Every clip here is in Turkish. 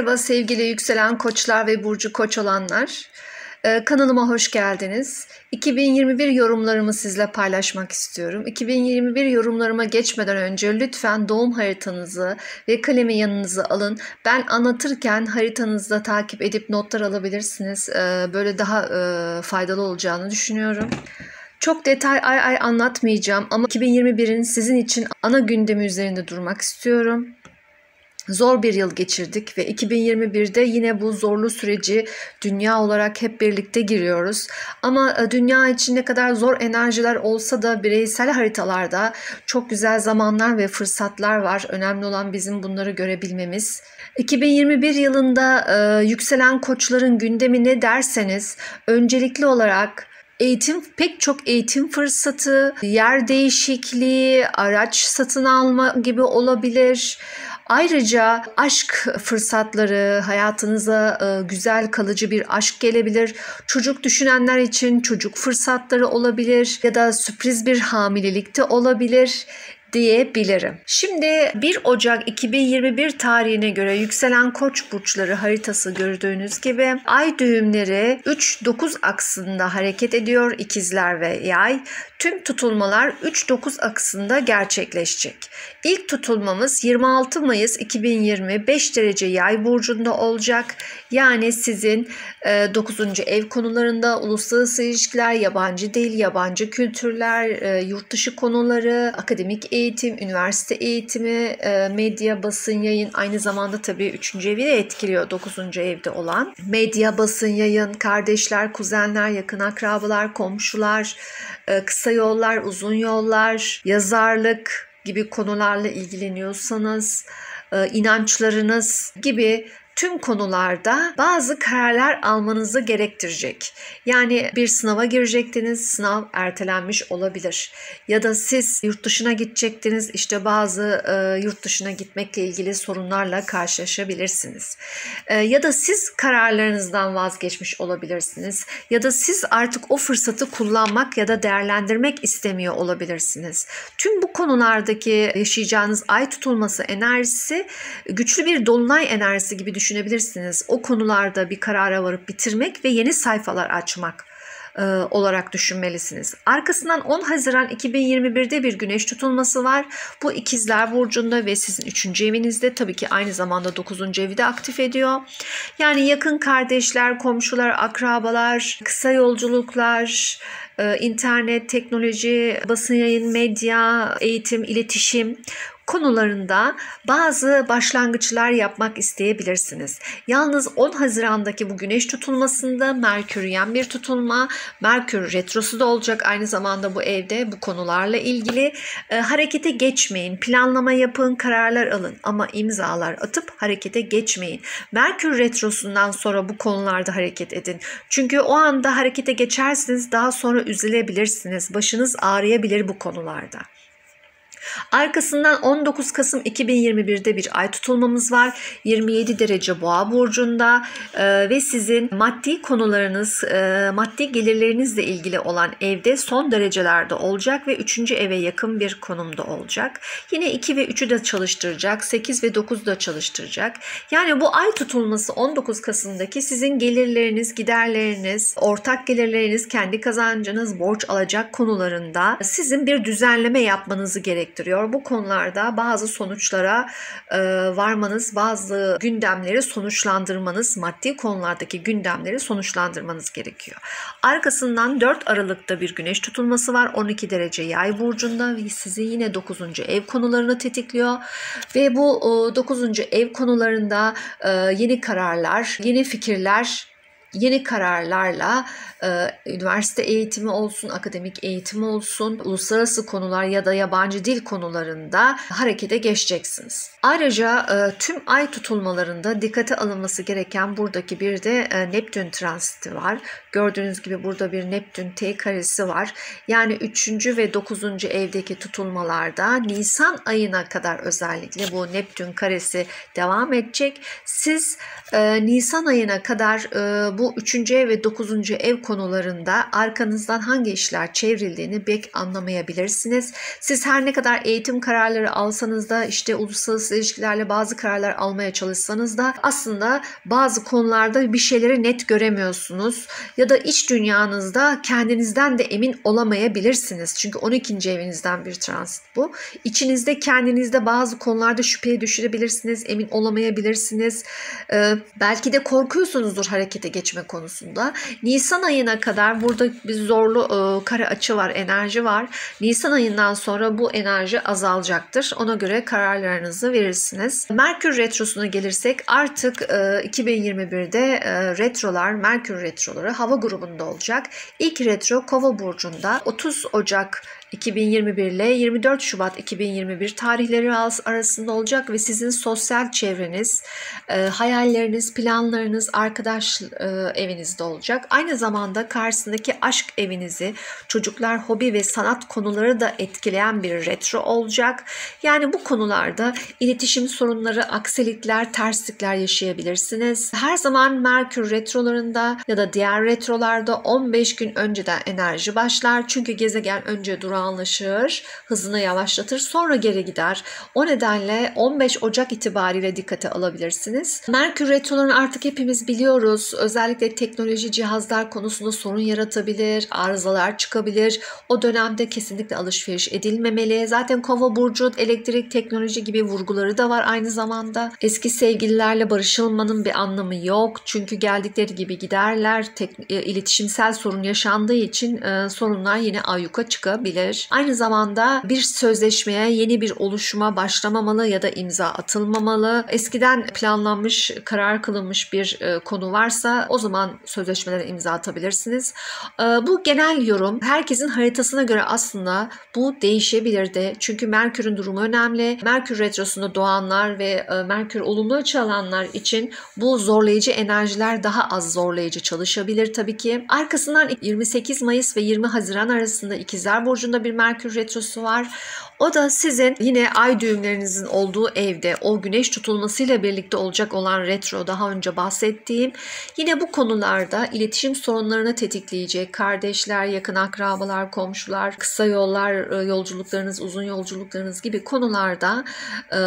Merhaba sevgili yükselen koçlar ve burcu koç olanlar. Kanalıma hoş geldiniz. 2021 yorumlarımı sizle paylaşmak istiyorum. 2021 yorumlarıma geçmeden önce lütfen doğum haritanızı ve kalemi yanınıza alın. Ben anlatırken haritanızda takip edip notlar alabilirsiniz. Böyle daha faydalı olacağını düşünüyorum. Çok detay ay anlatmayacağım ama 2021'in sizin için ana gündemi üzerinde durmak istiyorum. Zor bir yıl geçirdik ve 2021'de yine bu zorlu süreci dünya olarak hep birlikte giriyoruz. Ama dünya için ne kadar zor enerjiler olsa da bireysel haritalarda çok güzel zamanlar ve fırsatlar var. Önemli olan bizim bunları görebilmemiz. 2021 yılında yükselen koçların gündemi ne derseniz öncelikli olarak pek çok eğitim fırsatı, yer değişikliği, araç satın alma gibi olabilir. Ayrıca aşk fırsatları, hayatınıza güzel kalıcı bir aşk gelebilir. Çocuk düşünenler için çocuk fırsatları olabilir ya da sürpriz bir hamilelikte olabilir diyebilirim. Şimdi 1 Ocak 2021 tarihine göre yükselen koç burçları haritası gördüğünüz gibi ay düğümleri 3-9 aksında hareket ediyor, ikizler ve yay. Tüm tutulmalar 3-9 aksında gerçekleşecek. İlk tutulmamız 26 Mayıs 2020 5 derece yay burcunda olacak. Yani sizin 9. ev konularında uluslararası ilişkiler, yabancı dil, yabancı kültürler, yurt dışı konuları, akademik eğitim, üniversite eğitimi, medya, basın, yayın, aynı zamanda tabii 3. evi de etkiliyor 9. evde olan. Medya, basın, yayın, kardeşler, kuzenler, yakın akrabalar, komşular, kısa yollar, uzun yollar, yazarlık gibi konularla ilgileniyorsanız, inançlarınız gibi tüm konularda bazı kararlar almanızı gerektirecek. Yani bir sınava girecektiniz, sınav ertelenmiş olabilir. Ya da siz yurt dışına gidecektiniz, işte bazı yurt dışına gitmekle ilgili sorunlarla karşılaşabilirsiniz. Ya da siz kararlarınızdan vazgeçmiş olabilirsiniz. Ya da siz artık o fırsatı kullanmak ya da değerlendirmek istemiyor olabilirsiniz. Tüm bu konulardaki yaşayacağınız ay tutulması enerjisi güçlü bir dolunay enerjisi gibi düşünebilirsiniz. O konularda bir karara varıp bitirmek ve yeni sayfalar açmak olarak düşünmelisiniz. Arkasından 10 Haziran 2021'de bir güneş tutulması var. Bu ikizler burcunda ve sizin 3. evinizde, tabii ki aynı zamanda 9. evi de aktif ediyor. Yani yakın kardeşler, komşular, akrabalar, kısa yolculuklar, internet, teknoloji, basın yayın, medya, eğitim, iletişim konularında bazı başlangıçlar yapmak isteyebilirsiniz. Yalnız 10 Haziran'daki bu güneş tutulmasında Merküryen bir tutulma, Merkür retrosu da olacak aynı zamanda bu evde bu konularla ilgili. Harekete geçmeyin, planlama yapın, kararlar alın ama imzalar atıp harekete geçmeyin. Merkür retrosundan sonra bu konularda hareket edin. Çünkü o anda harekete geçersiniz, daha sonra üzülebilirsiniz, başınız ağrıyabilir bu konularda. Arkasından 19 Kasım 2021'de bir ay tutulmamız var. 27 derece boğa burcunda ve sizin maddi konularınız, maddi gelirlerinizle ilgili olan evde son derecelerde olacak ve 3. eve yakın bir konumda olacak. Yine 2 ve 3'ü de çalıştıracak, 8 ve 9'u da çalıştıracak. Yani bu ay tutulması 19 Kasım'daki sizin gelirleriniz, giderleriniz, ortak gelirleriniz, kendi kazancınız, borç alacak konularında sizin bir düzenleme yapmanızı gerektiriyor. Bu konularda bazı sonuçlara varmanız, bazı gündemleri sonuçlandırmanız, maddi konulardaki gündemleri sonuçlandırmanız gerekiyor. Arkasından 4 Aralık'ta bir güneş tutulması var. 12 derece yay burcunda ve sizi yine 9. ev konularını tetikliyor. Ve bu 9. ev konularında yeni kararlar, yeni fikirler, yeni kararlarla üniversite eğitimi olsun, akademik eğitimi olsun, uluslararası konular ya da yabancı dil konularında harekete geçeceksiniz. Ayrıca tüm ay tutulmalarında dikkate alınması gereken buradaki bir de Neptün transiti var. Gördüğünüz gibi burada bir Neptün T karesi var. Yani 3. ve 9. evdeki tutulmalarda Nisan ayına kadar özellikle bu Neptün karesi devam edecek. Siz Nisan ayına kadar bu 3. ev ve 9. ev konularında arkanızdan hangi işler çevrildiğini pek anlamayabilirsiniz. Siz her ne kadar eğitim kararları alsanız da, işte uluslararası ilişkilerle bazı kararlar almaya çalışsanız da aslında bazı konularda bir şeyleri net göremiyorsunuz ya da iç dünyanızda kendinizden de emin olamayabilirsiniz. Çünkü 12. evinizden bir transit bu. İçinizde, kendinizde bazı konularda şüpheye düşürebilirsiniz, emin olamayabilirsiniz. Belki de korkuyorsunuzdur harekete geçme konusunda. Nisan ayına kadar burada bir zorlu kare açı var, enerji var. Nisan ayından sonra bu enerji azalacaktır. Ona göre kararlarınızı verirsiniz. Merkür Retrosu'na gelirsek artık 2021'de retrolar, Merkür retroları hava grubunda olacak. İlk retro Kova burcunda 30 Ocak 2021 ile 24 Şubat 2021 tarihleri arasında olacak ve sizin sosyal çevreniz, hayalleriniz, planlarınız, arkadaş evinizde olacak. Aynı zamanda karşısındaki aşk evinizi, çocuklar, hobi ve sanat konuları da etkileyen bir retro olacak. Yani bu konularda iletişim sorunları, aksilikler, terslikler yaşayabilirsiniz. Her zaman Merkür retrolarında ya da diğer retrolarda 15 gün önceden enerji başlar. Çünkü gezegen önce durağanlaşır, hızını yavaşlatır, sonra geri gider. O nedenle 15 Ocak itibariyle dikkate alabilirsiniz. Merkür retrolarını artık hepimiz biliyoruz. Özellikle teknoloji, cihazlar konusunda sorun yaratabilir, arızalar çıkabilir. O dönemde kesinlikle alışveriş edilmemeli. Zaten Kova burcu elektrik, teknoloji gibi vurguları da var aynı zamanda. Eski sevgililerle barışılmanın bir anlamı yok. Çünkü geldikleri gibi giderler. İletişimsel sorun yaşandığı için sorunlar yine ayyuka çıkabilir. Aynı zamanda bir sözleşmeye, yeni bir oluşuma başlamamalı ya da imza atılmamalı. Eskiden planlanmış, karar kılınmış bir konu varsa o zaman sözleşmelere imza atabilirsiniz. Bu genel yorum. Herkesin haritasına göre aslında bu değişebilir de. Çünkü Merkür'ün durumu önemli. Merkür retrosunda doğanlar ve Merkür olumlu açı alanlar için bu zorlayıcı enerjiler daha az zorlayıcı çalışabilir tabii ki. Arkasından 28 Mayıs ve 20 Haziran arasında İkizler Burcu'nda bir Merkür retrosu var. O da sizin yine ay düğümlerinizin olduğu evde o güneş tutulmasıyla birlikte olacak olan retro, daha önce bahsettiğim. Yine bu konularda iletişim sorunlarını tetikleyecek kardeşler, yakın akrabalar, komşular, kısa yollar, yolculuklarınız, uzun yolculuklarınız gibi konularda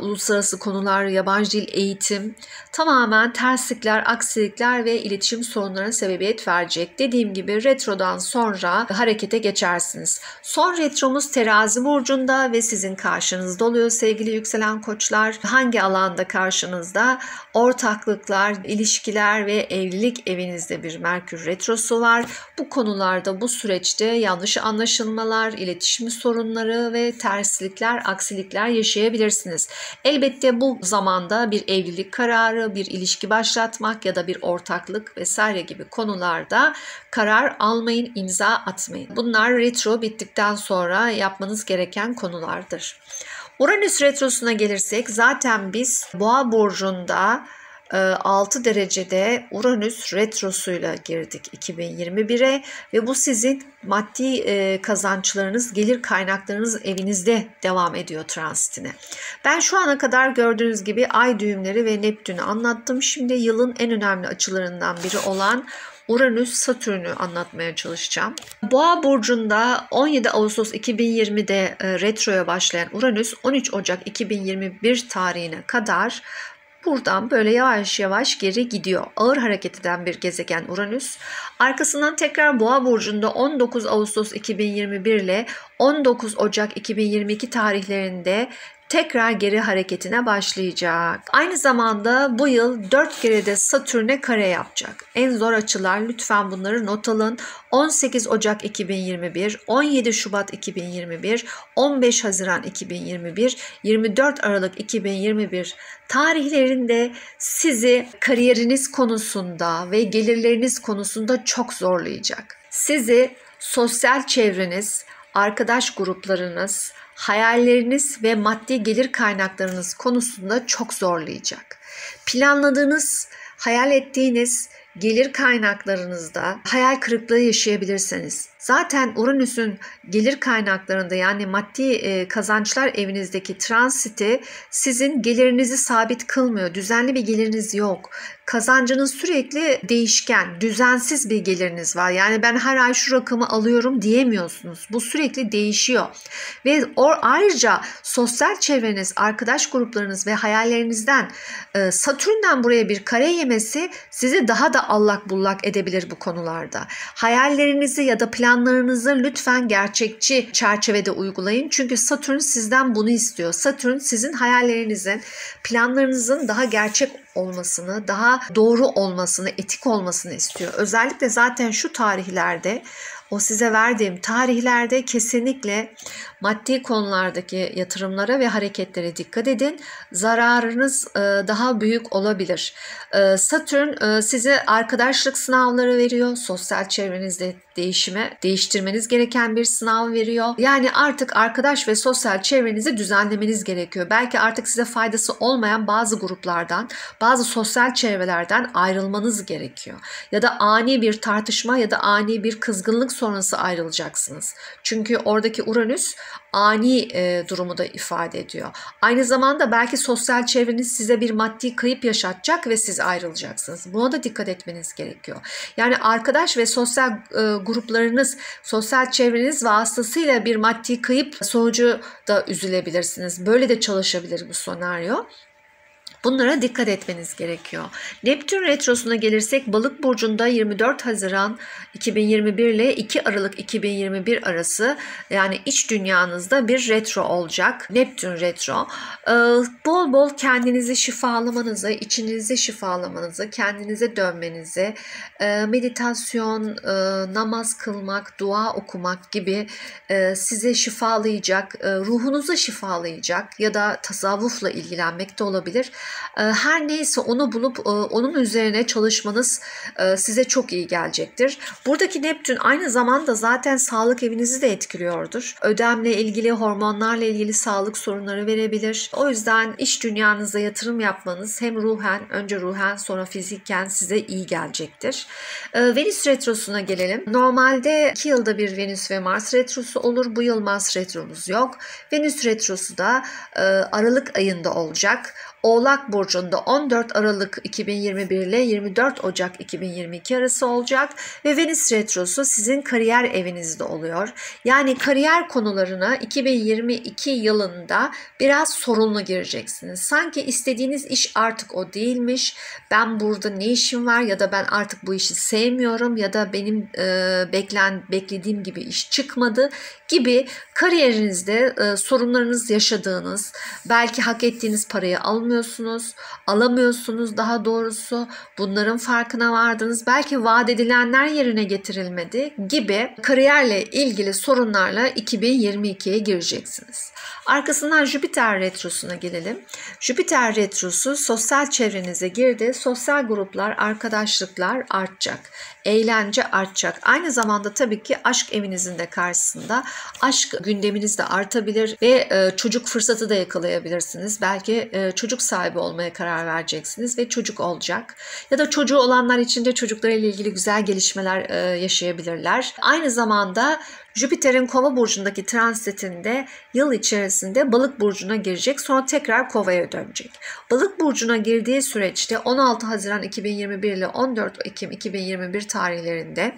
uluslararası konular, yabancı dil, eğitim tamamen terslikler, aksilikler ve iletişim sorunlarına sebebiyet verecek. Dediğim gibi retrodan sonra harekete geçersiniz. Son retromuz Terazi burcunda ve sizin karşınızda oluyor sevgili yükselen koçlar. Hangi alanda karşınızda? Ortaklıklar, ilişkiler ve evlilik evinizde bir Merkür retrosu var. Bu konularda bu süreçte yanlış anlaşılmalar, iletişim sorunları ve terslikler, aksilikler yaşayabilirsiniz. Elbette bu zamanda bir evlilik kararı, bir ilişki başlatmak ya da bir ortaklık vesaire gibi konularda karar almayın, imza atmayın. Bunlar retro bittikten sonra yapmanız gereken konulardır. Uranüs retrosuna gelirsek zaten biz Boğa burcunda 6 derecede Uranüs retrosuyla girdik 2021'e ve bu sizin maddi kazançlarınız, gelir kaynaklarınız evinizde devam ediyor transitine. Ben şu ana kadar gördüğünüz gibi ay düğümleri ve Neptün'ü anlattım. Şimdi yılın en önemli açılarından biri olan Uranüs-Satürn'ü anlatmaya çalışacağım. Boğa burcunda 17 Ağustos 2020'de retroya başlayan Uranüs 13 Ocak 2021 tarihine kadar buradan böyle yavaş yavaş geri gidiyor. Ağır hareket eden bir gezegen Uranüs. Arkasından tekrar Boğa burcunda 19 Ağustos 2021 ile 19 Ocak 2022 tarihlerinde tekrar geri hareketine başlayacak. Aynı zamanda bu yıl 4 kere de Satürn'e kare yapacak. En zor açılar, lütfen bunları not alın. 18 Ocak 2021, 17 Şubat 2021, 15 Haziran 2021, 24 Aralık 2021 tarihlerinde sizi kariyeriniz konusunda ve gelirleriniz konusunda çok zorlayacak. Sizi sosyal çevreniz, arkadaş gruplarınız, hayalleriniz ve maddi gelir kaynaklarınız konusunda çok zorlayacak. Planladığınız, hayal ettiğiniz gelir kaynaklarınızda hayal kırıklığı yaşayabilirsiniz. Zaten Uranüs'ün gelir kaynaklarında yani maddi kazançlar evinizdeki transiti sizin gelirinizi sabit kılmıyor. Düzenli bir geliriniz yok. Kazancınız sürekli değişken, düzensiz bir geliriniz var. Yani ben her ay şu rakamı alıyorum diyemiyorsunuz. Bu sürekli değişiyor. Ve ayrıca sosyal çevreniz, arkadaş gruplarınız ve hayallerinizden Satürn'den buraya bir kare yemesi sizi daha da allak bullak edebilir bu konularda. Hayallerinizi ya da planlarınızı lütfen gerçekçi çerçevede uygulayın. Çünkü Satürn sizden bunu istiyor. Satürn sizin hayallerinizin, planlarınızın daha gerçek olmasını, daha doğru olmasını, etik olmasını istiyor. Özellikle zaten şu tarihlerde, o size verdiğim tarihlerde kesinlikle maddi konulardaki yatırımlara ve hareketlere dikkat edin. Zararınız daha büyük olabilir. Satürn size arkadaşlık sınavları veriyor. Sosyal çevrenizde değiştirmeniz gereken bir sınav veriyor. Yani artık arkadaş ve sosyal çevrenizi düzenlemeniz gerekiyor. Belki artık size faydası olmayan bazı gruplardan, bazı sosyal çevrelerden ayrılmanız gerekiyor. Ya da ani bir tartışma ya da ani bir kızgınlık sonrası ayrılacaksınız. Çünkü oradaki Uranüs ani durumu da ifade ediyor. Aynı zamanda belki sosyal çevreniz size bir maddi kayıp yaşatacak ve siz ayrılacaksınız. Buna da dikkat etmeniz gerekiyor. Yani arkadaş ve sosyal gruplarınız, sosyal çevreniz vasıtasıyla bir maddi kayıp sonucu da üzülebilirsiniz. Böyle de çalışabilir bu senaryo. Bunlara dikkat etmeniz gerekiyor. Neptün retrosuna gelirsek Balık burcunda 24 Haziran 2021 ile 2 Aralık 2021 arası yani iç dünyanızda bir retro olacak. Neptün retro. Bol bol kendinizi şifalamanızı, içinizi şifalamanızı, kendinize dönmenizi, meditasyon, namaz kılmak, dua okumak gibi size şifalayacak, ruhunuzu şifalayacak ya da tasavvufla ilgilenmek de olabilir. Her neyse onu bulup onun üzerine çalışmanız size çok iyi gelecektir. Buradaki Neptün aynı zamanda zaten sağlık evinizi de etkiliyordur. Ödemle ilgili, hormonlarla ilgili sağlık sorunları verebilir. O yüzden iş dünyanıza yatırım yapmanız hem önce ruhen sonra fiziken size iyi gelecektir. Venüs retrosuna gelelim. Normalde 2 yılda bir Venüs ve Mars retrosu olur. Bu yıl Mars retromuz yok. Venüs retrosu da Aralık ayında olacak. Oğlak burcunda 14 Aralık 2021 ile 24 Ocak 2022 arası olacak ve Venüs retrosu sizin kariyer evinizde oluyor. Yani kariyer konularına 2022 yılında biraz sorunlu gireceksiniz. Sanki istediğiniz iş artık o değilmiş. Ben burada ne işim var ya da ben artık bu işi sevmiyorum ya da benim beklediğim gibi iş çıkmadı gibi kariyerinizde sorunlarınız yaşadığınız, belki hak ettiğiniz parayı alamıyorsunuz daha doğrusu. Bunların farkına vardınız. Belki vaat edilenler yerine getirilmedi gibi kariyerle ilgili sorunlarla 2022'ye gireceksiniz. Arkasından Jüpiter retrosuna gelelim. Jüpiter retrosu sosyal çevrenize girdi. Sosyal gruplar, arkadaşlıklar artacak. Eğlence artacak. Aynı zamanda tabii ki aşk evinizin de karşısında aşk gündeminiz de artabilir ve çocuk fırsatı da yakalayabilirsiniz. Belki çocuk sahibi olmaya karar vereceksiniz ve çocuk olacak. Ya da çocuğu olanlar için de çocuklarıyla ilgili güzel gelişmeler yaşayabilirler. Aynı zamanda Jüpiter'in Kova burcundaki transitinde yıl içerisinde Balık burcuna girecek, sonra tekrar Kova'ya dönecek. Balık burcuna girdiği süreçte 16 Haziran 2021 ile 14 Ekim 2021 tarihlerinde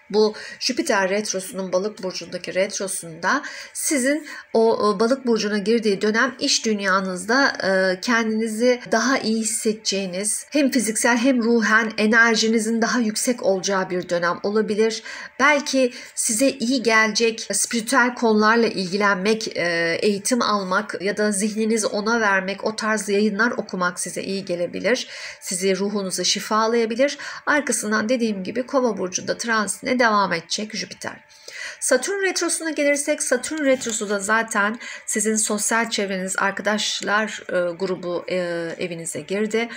bu Jüpiter retrosunun Balık burcundaki retrosunda sizin o Balık burcuna girdiği dönem iş dünyanızda kendinizi daha iyi hissedeceğiniz, hem fiziksel hem ruhen enerjinizin daha yüksek olacağı bir dönem olabilir. Belki size iyi gelecek spiritüel konularla ilgilenmek, eğitim almak ya da zihninizi ona vermek, o tarz yayınlar okumak size iyi gelebilir. Sizi, ruhunuzu şifalayabilir. Arkasından dediğim gibi Kova burcunda transitine devam edecek Jüpiter. Satürn retrosuna gelirsek, Satürn retrosu da zaten sizin sosyal çevreniz, arkadaşlar grubu evinize girdi.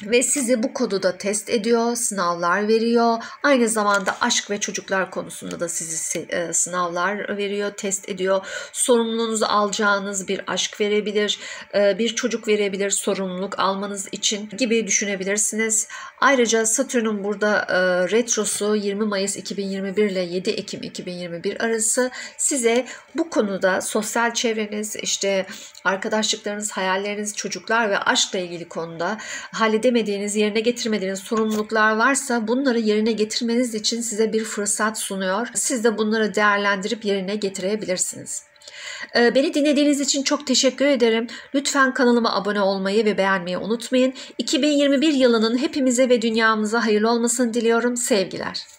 Ve sizi bu konuda test ediyor, sınavlar veriyor. Aynı zamanda aşk ve çocuklar konusunda da sizi sınavlar veriyor, test ediyor. Sorumluluğunuzu alacağınız bir aşk verebilir, bir çocuk verebilir sorumluluk almanız için gibi düşünebilirsiniz. Ayrıca Satürn'ün burada retrosu 20 Mayıs 2021 ile 7 Ekim 2021 arası size bu konuda sosyal çevreniz, işte arkadaşlıklarınız, hayalleriniz, çocuklar ve aşkla ilgili konuda halledemediğiniz, yerine getirmediğiniz sorumluluklar varsa bunları yerine getirmeniz için size bir fırsat sunuyor. Siz de bunları değerlendirip yerine getirebilirsiniz. Beni dinlediğiniz için çok teşekkür ederim. Lütfen kanalıma abone olmayı ve beğenmeyi unutmayın. 2021 yılının hepimize ve dünyamıza hayırlı olmasını diliyorum. Sevgiler.